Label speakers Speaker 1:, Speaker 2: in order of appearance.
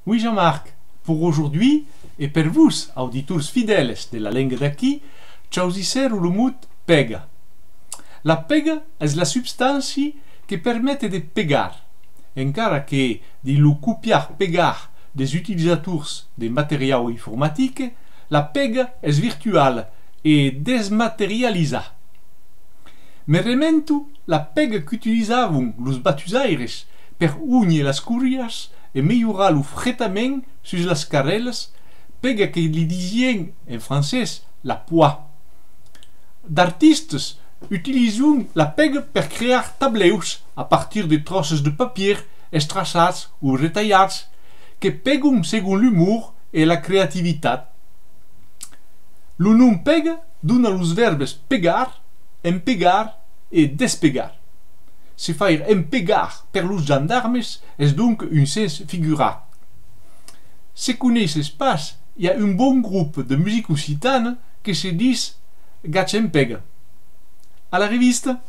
Speaker 1: Oui, Jean-Marc, pour aujourd'hui, et per vous, auditors fidèles de la langue d'aquí, choisissez le mot pega. La pega est la substance qui permet de pegar, encara que de le copiar-pegar des utilisateurs de matériaux informatiques, la pega est virtuelle et desmaterialisée. Me remento la pega qu'utilisaven los batusaires per unir las curias e melhorar lo fretament sus las carreles, pega que li disien en francès la poix. D'artistes utilisent la pega per crear tableus a partir de trosses de papier estraçats ou retallats que peguen segon l'humour e la creativitat. Lo nom pega dona los verbes pegar, empegar et despegar. Se faire empegar per los gendarmes est donc un sens figurat. Se connaisses pas, il y a un bon groupe de musique occitane qui se dit Gatchempega. À la revista!